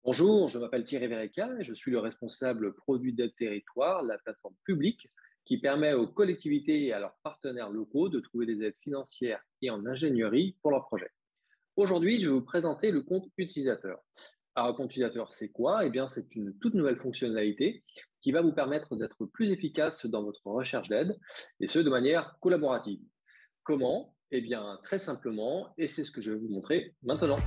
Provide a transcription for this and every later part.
Bonjour, je m'appelle Thierry Verreca et je suis le responsable produit d'aide territoire, la plateforme publique qui permet aux collectivités et à leurs partenaires locaux de trouver des aides financières et en ingénierie pour leurs projets. Aujourd'hui, je vais vous présenter le compte utilisateur. Alors, le compte utilisateur, c'est quoi? Eh bien, c'est une toute nouvelle fonctionnalité qui va vous permettre d'être plus efficace dans votre recherche d'aide et ce, de manière collaborative. Comment? Eh bien, très simplement, et c'est ce que je vais vous montrer maintenant.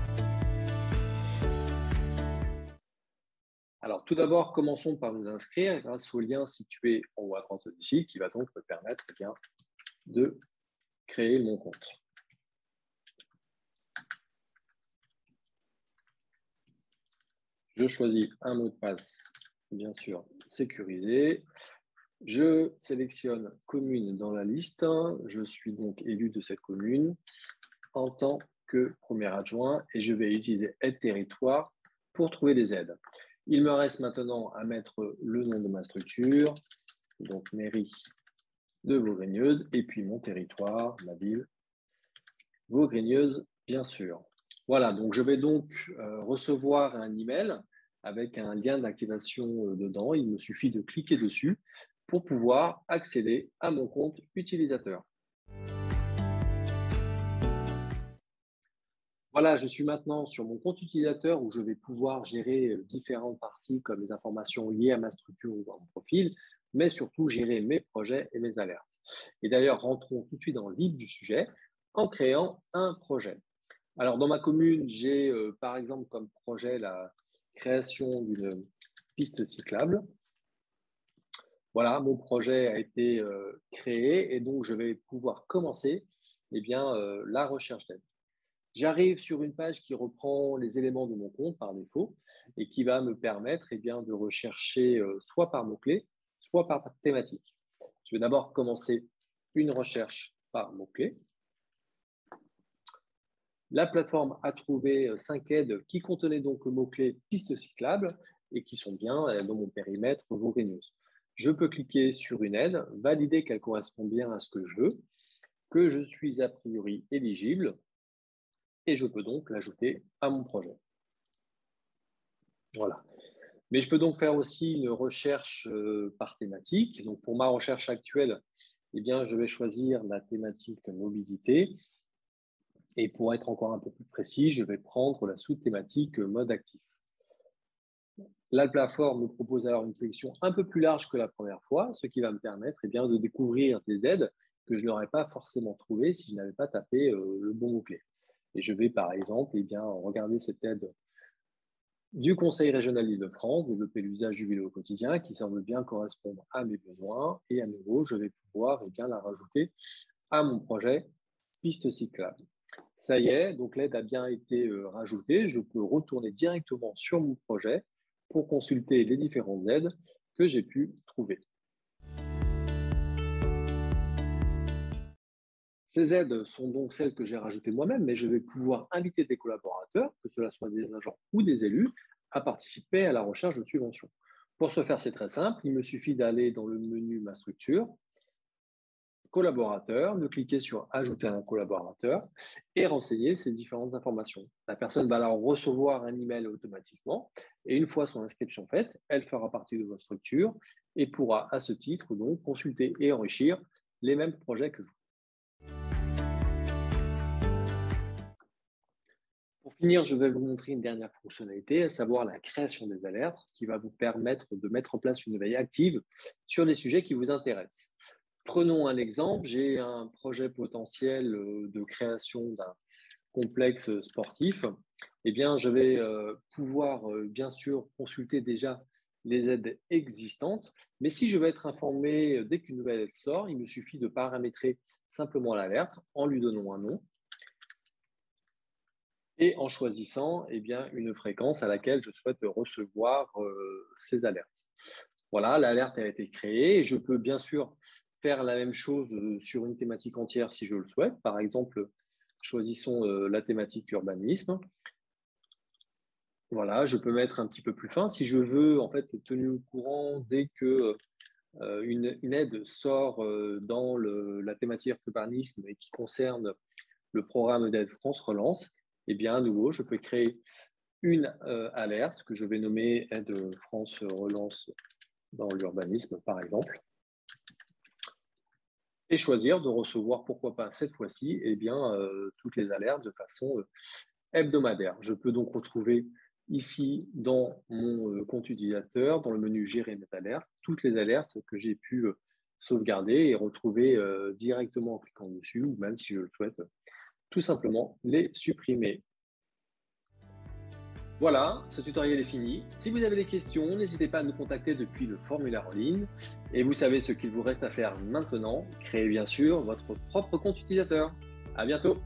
Alors, tout d'abord, commençons par nous inscrire grâce au lien situé en haut à droite du site qui va donc me permettre de créer mon compte. Je choisis un mot de passe, bien sûr, sécurisé. Je sélectionne commune dans la liste. Je suis donc élu de cette commune en tant que premier adjoint et je vais utiliser aide territoire pour trouver des aides. Il me reste maintenant à mettre le nom de ma structure, donc mairie de Vaugreneuses et puis mon territoire, ma ville, Vaugreneuses, bien sûr. Voilà, donc je vais donc recevoir un email avec un lien d'activation dedans. Il me suffit de cliquer dessus pour pouvoir accéder à mon compte utilisateur. Voilà, je suis maintenant sur mon compte utilisateur où je vais pouvoir gérer différentes parties comme les informations liées à ma structure ou à mon profil, mais surtout gérer mes projets et mes alertes. Et d'ailleurs, rentrons tout de suite dans le vif du sujet en créant un projet. Alors, dans ma commune, j'ai par exemple comme projet la création d'une piste cyclable. Voilà, mon projet a été créé et donc je vais pouvoir commencer la recherche d'aide. J'arrive sur une page qui reprend les éléments de mon compte par défaut et qui va me permettre de rechercher soit par mots-clés, soit par thématique. Je vais d'abord commencer une recherche par mots-clés. La plateforme a trouvé 5 aides qui contenaient donc le mot-clé piste cyclable et qui sont bien dans mon périmètre Vaugreneuses. Je peux cliquer sur une aide, valider qu'elle correspond bien à ce que je veux, que je suis a priori éligible et je peux donc l'ajouter à mon projet. Voilà. Mais je peux donc faire aussi une recherche par thématique. Donc pour ma recherche actuelle, je vais choisir la thématique mobilité. Et pour être encore un peu plus précis, je vais prendre la sous-thématique mode actif. La plateforme me propose alors une sélection un peu plus large que la première fois, ce qui va me permettre de découvrir des aides que je n'aurais pas forcément trouvées si je n'avais pas tapé le bon mot-clé. Et je vais par exemple regarder cette aide du Conseil régional d'Île-de-France, développer l'usage du vélo au quotidien qui semble bien correspondre à mes besoins. Et à nouveau, je vais pouvoir la rajouter à mon projet piste cyclable. Ça y est, donc l'aide a bien été rajoutée. Je peux retourner directement sur mon projet pour consulter les différentes aides que j'ai pu trouver. Ces aides sont donc celles que j'ai rajoutées moi-même, mais je vais pouvoir inviter des collaborateurs, que cela soit des agents ou des élus, à participer à la recherche de subventions. Pour ce faire, c'est très simple. Il me suffit d'aller dans le menu Ma structure, collaborateur, de cliquer sur Ajouter un collaborateur et renseigner ces différentes informations. La personne va alors recevoir un email automatiquement et une fois son inscription faite, elle fera partie de votre structure et pourra à ce titre donc consulter et enrichir les mêmes projets que vous. Pour finir, je vais vous montrer une dernière fonctionnalité, à savoir la création des alertes qui va vous permettre de mettre en place une veille active sur les sujets qui vous intéressent. Prenons un exemple, j'ai un projet potentiel de création d'un complexe sportif. Je vais pouvoir bien sûr consulter déjà les aides existantes, mais si je veux être informé dès qu'une nouvelle aide sort, il me suffit de paramétrer simplement l'alerte en lui donnant un nom et en choisissant une fréquence à laquelle je souhaite recevoir ces alertes. Voilà, l'alerte a été créée et je peux bien sûr faire la même chose sur une thématique entière si je le souhaite. Par exemple, choisissons la thématique urbanisme. Voilà, je peux mettre un petit peu plus fin. Si je veux être tenu au courant dès que une aide sort dans la thématique urbanisme et qui concerne le programme d'aide France Relance, à nouveau, je peux créer une alerte que je vais nommer Aide France Relance dans l'urbanisme, par exemple, et choisir de recevoir, pourquoi pas cette fois-ci, toutes les alertes de façon hebdomadaire. Je peux donc retrouver ici dans mon compte utilisateur, dans le menu Gérer mes alertes, toutes les alertes que j'ai pu sauvegarder et retrouver directement en cliquant dessus, ou même si je le souhaite, tout simplement les supprimer. Voilà, ce tutoriel est fini. Si vous avez des questions, n'hésitez pas à nous contacter depuis le formulaire en ligne. Et vous savez ce qu'il vous reste à faire maintenant, créer bien sûr votre propre compte utilisateur. À bientôt!